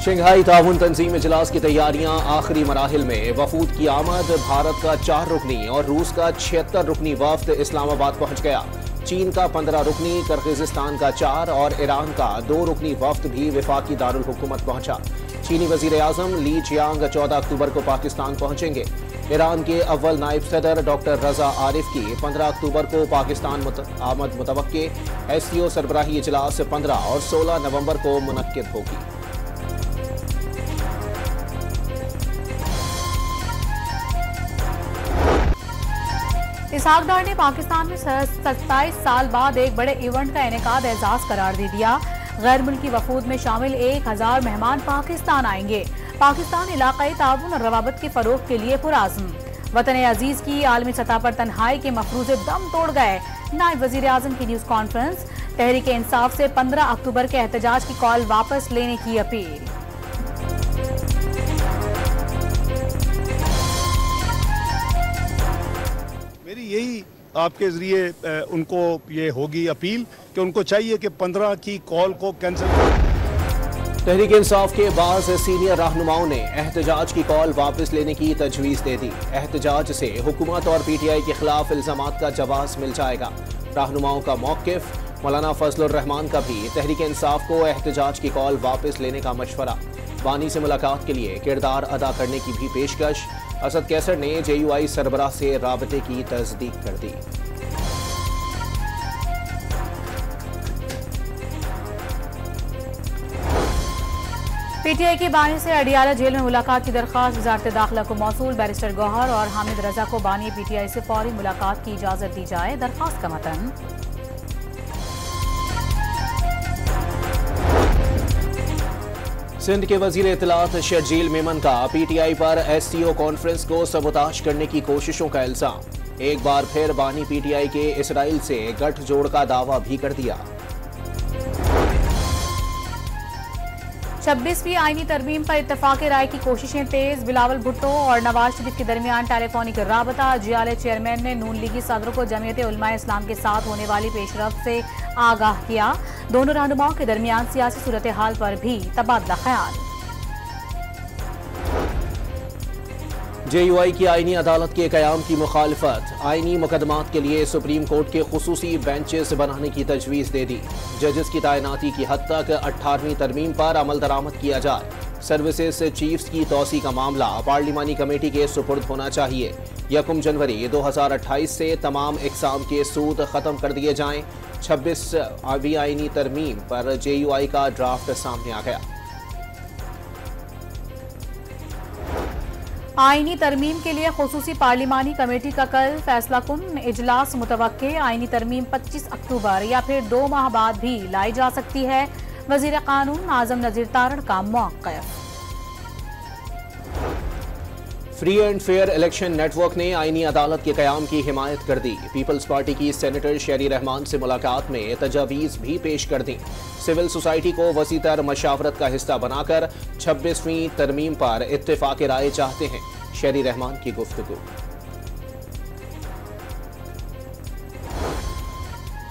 Shanghai ताउन तंजीम इजलास की तैयारियां आखिरी मराहिल में। वफूद की आमद। भारत का 4 रुकनी और रूस का 76 रुकनी वफ्द इस्लामाबाद पहुंच गया। चीन का 15 रुकनी, किर्गिस्तान का 4 और ईरान का 2 रुकनी वफ्द भी वफाकी दारुल हुकूमत पहुंचा। चीनी वजीर आजम ली चियांग 14 अक्टूबर को पाकिस्तान पहुंचेंगे। ईरान के अव्वल नायब सदर डॉक्टर रजा आरिफ की 15 अक्टूबर को पाकिस्तान आमद मुतवक्के। SCO सरबराही इजलास 15 और 16 नवंबर को मुनक्किद होगी। इसहाक डार ने पाकिस्तान में 27 साल बाद एक बड़े इवेंट का इनेकाद एजाज करार दे दिया। गैर मुल्की वफूद में शामिल 1000 मेहमान पाकिस्तान आएंगे। पाकिस्तान इलाकाई ताउन और रवाबत के फरोग के लिए पुराज़्म। वतन अजीज की आलमी सतह पर तन्हाई के मफरूज़े दम तोड़ गए। नायब वजीर आजम की न्यूज़ कॉन्फ्रेंस। तहरीक इंसाफ से 15 अक्टूबर के एहतजाज की कॉल वापस लेने की अपील। मेरी यही आपके जरिए उनको ये होगी अपील कि उनको चाहिए कि 15 की कॉल को कैंसिल करें। तहरीक इंसाफ के बाद सीनियर रहनुमाओं ने एहतजाज की कॉल वापस लेने की तजवीज़ दे दी। एहतजाज से हुकूमत और PTI के खिलाफ इल्जामात का जवाब मिल जाएगा। रहनुमाओं का मौक़िफ़। मौलाना फजलुर रहमान का भी तहरीक इंसाफ को एहतजाज की कॉल वापस लेने का मशवरा। बानी से मुलाकात के लिए किरदार अदा करने की भी पेशकश। असद कैसर ने JUI सरबराह से राबते की तस्दीक कर दी। PTI की बानी से अडियाला जेल में मुलाकात की दरख्वास्त वजारत दाखिला को मौसूल। बैरिस्टर गौहर और हामिद रजा को बानी PTI से फौरी मुलाकात की इजाजत दी जाए। दरख्वास्त का मतन। सिंध के वजीर इत्तलात शर्जील मेमन का PTI पर SCO कॉन्फ्रेंस को सबोताश करने की कोशिशों का इल्जाम। एक बार फिर बानी PTI के इसराइल से गठजोड़ का दावा भी कर दिया। 26वीं आईनी तरमीम पर इत्तफाक राय की कोशिशें तेज। बिलावल भुट्टो और नवाज शरीफ के दरमियान टेलीफोनिक राबता। जियाले चेयरमैन ने नून लीगी सदर को जमीयत उलमा इस्लाम के साथ होने वाली पेशरफ्त से आगाह किया। दोनों रहनुमाओं के दरमियान सियासी सूरत हाल पर भी तबादला ख्याल। JUI की आईनी अदालत के कयाम की मुखालफत। आईनी मुकदमात के लिए सुप्रीम कोर्ट के खुसूसी बेंचेस बनाने की तजवीज़ दे दी। जजेस की तैनाती की हद तक 18वीं तरमीम पर अमल दरामद किया जाए। सर्विसेज चीफ्स की तौसी का मामला पार्लिमानी कमेटी के सुपुर्द होना चाहिए। 1 जनवरी 2028 से तमाम इकसाम के सूद ख़त्म कर दिए जाएं। 26वीं आईनी तरमीम पर JUI का ड्राफ्ट सामने आ गया। आईनी तरमीम के लिए खुसूसी पार्लिमानी कमेटी का कल फैसला कुन इजलास मुतवक्के। आईनी तरमीम 25 अक्टूबर या फिर 2 माह बाद भी लाई जा सकती है। वजीर कानून आजम नजीर तारण का मौक़िफ़। Free and fair election network ने आईनी अदालत के कयाम की हिमायत कर दी। पीपल्स पार्टी की सेनेटर शेरी रहमान से मुलाकात में तजावीज़ भी पेश कर दी। सिविल सोसाइटी को वसीतर मशावरत का हिस्सा बनाकर 26वीं तरमीम पर इत्तेफाक राय चाहते हैं। शेरी रहमान की गुफ्तगू।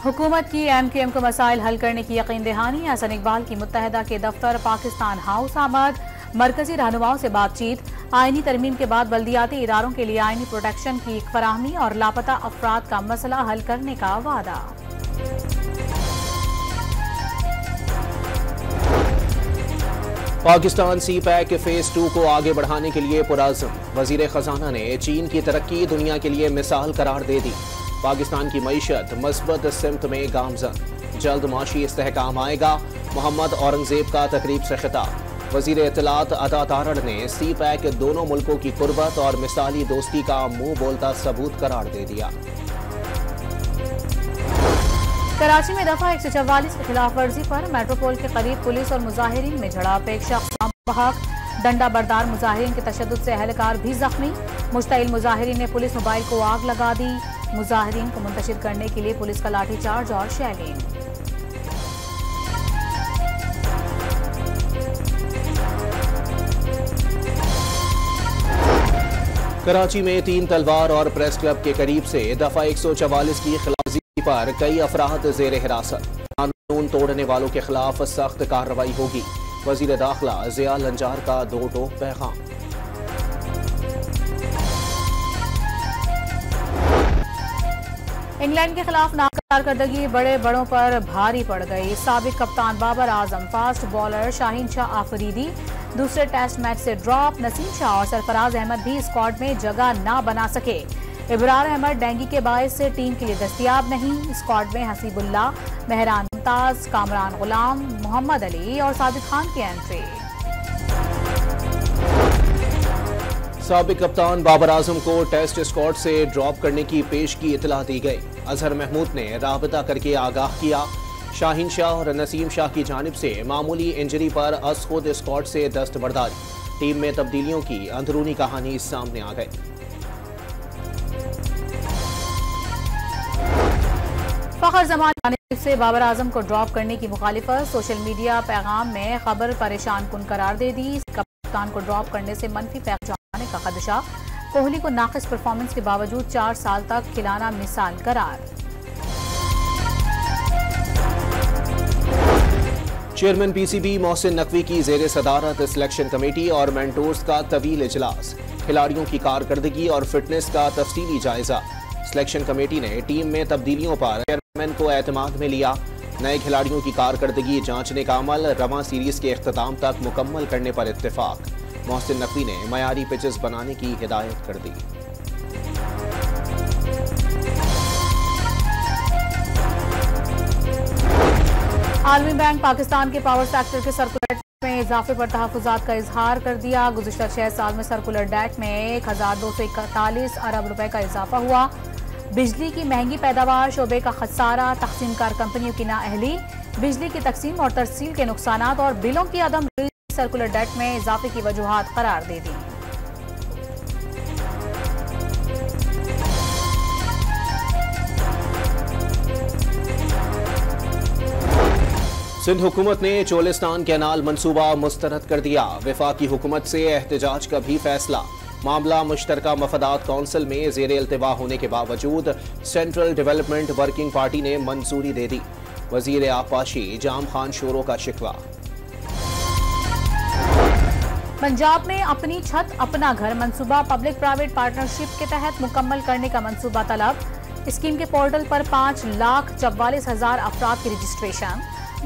हुकूमत की MKM को मसाइल हल करने की यकीन दहानी। हसन इकबाल की मुत्तहदा के दफ्तर पाकिस्तान हाउस आमद। मरकजी रहनुमाओं से बातचीत। आईनी तरमीम के बाद बल्दियाती इदारों के लिए आईनी प्रोटेक्शन की फराहमी और लापता अफराद का मसला हल करने का वादा। पाकिस्तान CPEC फेज 2 को आगे बढ़ाने के लिए पुराज़्म। वजीर खजाना ने चीन की तरक्की दुनिया के लिए मिसाल करार दे दी। पाकिस्तान की मईशत मस्बत सिमत में गामजन। जल्द माशी इस्तेहकाम आएगा। मोहम्मद औरंगजेब का तकरीब से खिताब। वजीर इत्तलात अता तारड़ ने CPEC दोनों मुल्कों की कुर्बत और मिसाली दोस्ती का मुंह बोलता सबूत करार दे दिया। कराची में दफा 144 की खिलाफ वर्जी पर मेट्रोपोल के करीब पुलिस और मुजाहिरीन में झड़प। एक शख्स बहक। डंडा बरदार मुजाहिरीन के तशद्दुद से अहलकार भी जख्मी। मुश्तइल मुजाहिरीन ने पुलिस मोबाइल को आग लगा दी। मुजाहिरीन को मुंतशिर करने के लिए पुलिस का लाठीचार्ज और शेलिंग। कराची में 3 तलवार और प्रेस क्लब के करीब से दफा 144 की खिलाफवर्जी पर कई अफराद जेर हिरासत। कानून तोड़ने वालों के खिलाफ सख्त कार्रवाई होगी। वजीर दाखिला जिया लंजार का दो टोक पैगाम। इंग्लैंड के खिलाफ नाकारदगी बड़े बड़ों पर भारी पड़ गई। साबिक कप्तान बाबर आजम, फास्ट बॉलर शाहीन शाह आफरीदी दूसरे टेस्ट मैच से ड्रॉप। नसीम शाह और सरफराज अहमद भी स्क्वाड में जगह ना बना सके। इब्रार अहमद डेंगू के बायस से टीम के लिए दस्तयाब नहीं। स्क्वाड में हसीबुल्ला, मेहरान मुमताज, कामरान गुलाम, मोहम्मद अली और साबिक खान की एंट्री। साबिक कप्तान बाबर आजम को टेस्ट स्क्वाड से ड्रॉप करने की पेश की इतला दी गई। अजहर महमूद ने राबता करके आगाह किया। शाहीन शाह और नसीम शाह की जानिब से मामूली इंजरी पर अस खुद स्क्वाड से दस्तबरदारी। टीम में तब्दीलियों की अंदरूनी कहानी सामने आ गई। फखर जमान जानिब से बाबर आजम को ड्रॉप करने की मुखालिफत। सोशल मीडिया पैगाम में खबर परेशान कुन करार दे दी। कप्तान को ड्रॉप करने से मनफी पैगाम जाने का खदशा। कोहली को नाकिस परफॉर्मेंस के बावजूद 4 साल तक खिलाना मिसाल करार। चेयरमैन पीसीबी मोहसिन नकवी की जेर सदारत सिलेक्शन कमेटी और मेंटोर्स का तवील इजलास। खिलाड़ियों की कारकर्दगी और फिटनेस का तफसीली जायजा। सिलेक्शन कमेटी ने टीम में तब्दीलियों पर चेयरमैन को एतमाद में लिया। नए खिलाड़ियों की कारकर्दगी जांचने का अमल रवां सीरीज के इख्तिताम तक मुकम्मल करने पर इत्तेफाक। मोहसिन नकवी ने मयारी पिचेस बनाने की हिदायत कर दी। आलमी बैंक पाकिस्तान के पावर सेक्टर के सर्कुलर में इजाफे पर तहफुजात का इजहार कर दिया। गुज़िश्ता 6 साल में सर्कुलर डेट में 1241 अरब रुपए का इजाफा हुआ। बिजली की महंगी पैदावार, शोबे का खसारा, तकसीमकार कंपनियों की नाअहली, बिजली की तकसीम और तरसील के नुकसानात और बिलों की अदम सर्कुलर डेट में इजाफे की वजूहात करार दे दी। सिंध हुकूमत ने चोलिस्तान कैनाल मंसूबा मुस्तरद कर दिया। वफाकी हुकूमत से एहतजाज का भी फैसला। मामला मुश्तरका मफादात कौंसिल में ज़ेर इल्तिवा होने के बावजूद सेंट्रल डेवलपमेंट वर्किंग पार्टी ने मंजूरी दे दी। वजीर आबपाशी जाम खान शोरों का शिकवा। पंजाब में अपनी छत अपना घर मंसूबा पब्लिक प्राइवेट पार्टनरशिप के तहत मुकम्मल करने का मंसूबा तलब। स्कीम के पोर्टल पर 5,44,000 अफराद की रजिस्ट्रेशन।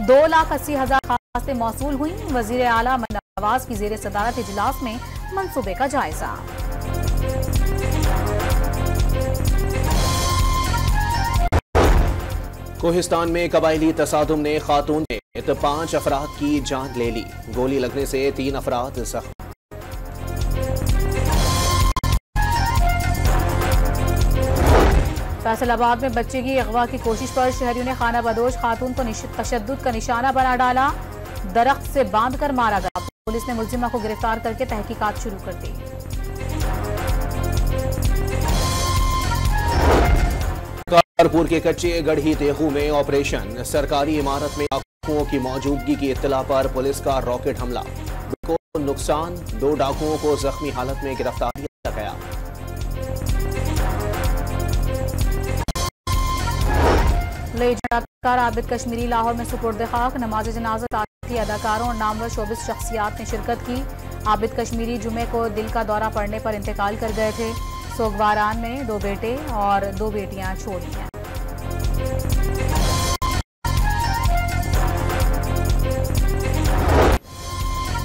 2,80,000 दरखास्तें मौसूल हुई। वजीर आला नवाज की जेर सदारत इजलास में मंसूबे का जायजा। कोहिस्तान में कबायली तसादुम ने खातून समेत 5 अफराद की जान ले ली। गोली लगने से 3 अफराद जख्मी। फैसलाबाद में बच्चे की अगवा की कोशिश पर शहरियों ने खाना बदोश खातून को तशद्दुद का निशाना बना डाला। दरख्त से बांधकर मारा गया। पुलिस ने मुलजिमा को गिरफ्तार करके तहकीकात शुरू कर दी। कारपुर के कच्चे गढ़ी तेहू में ऑपरेशन। सरकारी इमारत में डाकुओं की मौजूदगी की इत्तला पर पुलिस का रॉकेट हमला। को नुकसान, 2 डाकुओं को जख्मी हालत में गिरफ्तार किया गया। अदाकार आबिद कश्मीरी लाहौर में सुपुर्द खाक। नमाज जनाजा ताती अदाकारों और नामवर शोबिस शख्सियात ने शिरकत की। आबिद कश्मीरी जुमे को दिल का दौरा पड़ने पर इंतकाल कर गए थे। सोगवारान में 2 बेटे और 2 बेटियां छोड़ी हैं।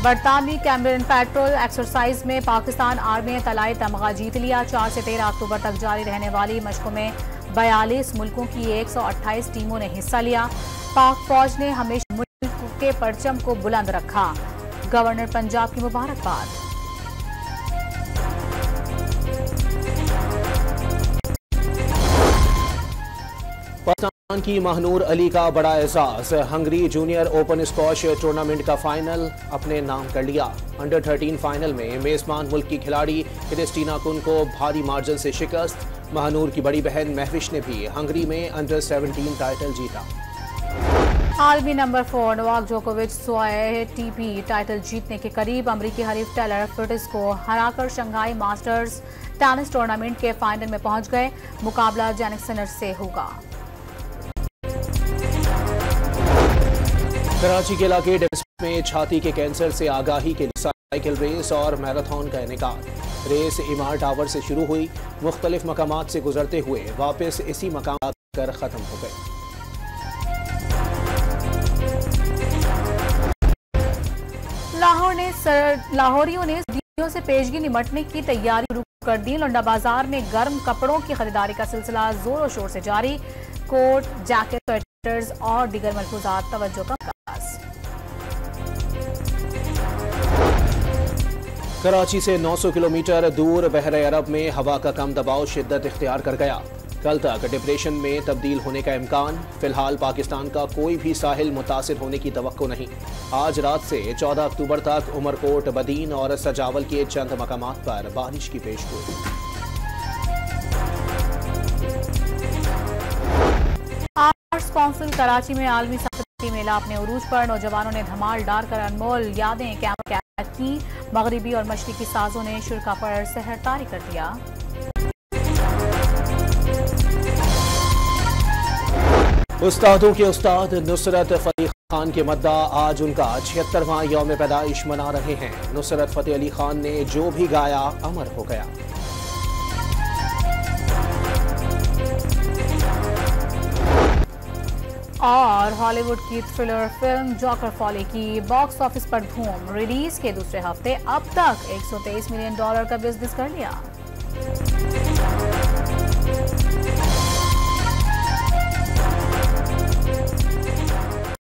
बरतानवी कैमरन पेट्रोल एक्सरसाइज में पाकिस्तान आर्मी ने तलाई तमगा जीत लिया। 4 से 13 अक्टूबर तक जारी रहने वाली मशकों में 42 मुल्कों की 128 टीमों ने हिस्सा लिया। पाक फौज ने हमेशा मुल्क के परचम को बुलंद रखा। गवर्नर पंजाब की मुबारकबाद। पाकिस्तान की महनूर अली का बड़ा एजाज। Hungary junior open squash tournament का फाइनल अपने नाम कर लिया। अंडर 13 फाइनल में मेजबान मुल्क की खिलाड़ी क्रिस्टीना कुन को भारी मार्जिन से शिकस्त। महनूर की बड़ी बहन महविश ने भी हंगरी में अंडर 17 टाइटल जीता। आलमी नंबर 4 नोवाक जोकोविच ATP टाइटल जीतने के करीब। अमरीकी हरीफ टेलर फ्रिट्ज को हराकर शंघाई मास्टर्स टेनिस टूर्नामेंट के फाइनल में पहुंच गए। मुकाबला जैनिक सिनर से होगा। कराची के इलाके में छाती के कैंसर से आगाही के लिए साइकिल रेस और मैराथन का इनेकाद। रेस इमार टावर से शुरू हुई, मुख्तलिफ मकामात से गुजरते हुए वापस इसी मकाम पर खत्म हो गई। लाहौरियों ने सर्दियों से पेशगी निमटने की तैयारी शुरू कर दी। लंडा बाजार में गर्म कपड़ों की खरीदारी का सिलसिला जोरों शोर से जारी। कोट, जैकेट, स्वेटर्स और दीगर मलफूजात तवज्जो का मरकज। कराची से 900 किलोमीटर दूर बहरे अरब में हवा का कम दबाव शिद्दत इख्तियार कर गया। कल तक डिप्रेशन में तब्दील होने का इम्कान। फिलहाल पाकिस्तान का कोई भी साहिल मुतासिर होने की तवक्को नहीं। आज रात से 14 अक्टूबर तक उमरकोट, बदीन और सजावल के चंद मकामात पर बारिश की पेशगोई। आर्ट्स काउंसिल कराची में आलमी सख्ती मेला अपने उरूज पर। नौजवानों ने धमाल डाल कर अनमोल यादें कैद की। मगरिबी और मशरिकी साजों ने शुरा पर सहर तारी कर दिया। उस्तादों के उस्ताद नुसरत फतेह खान के मद्दा आज उनका 76वां यौम पैदाइश मना रहे हैं। नुसरत फतेह अली खान ने जो भी गाया अमर हो गया। और हॉलीवुड की थ्रिलर फिल्म जोकर फॉली की बॉक्स ऑफिस पर धूम। रिलीज के दूसरे हफ्ते अब तक $123 मिलियन का बिजनेस कर लिया।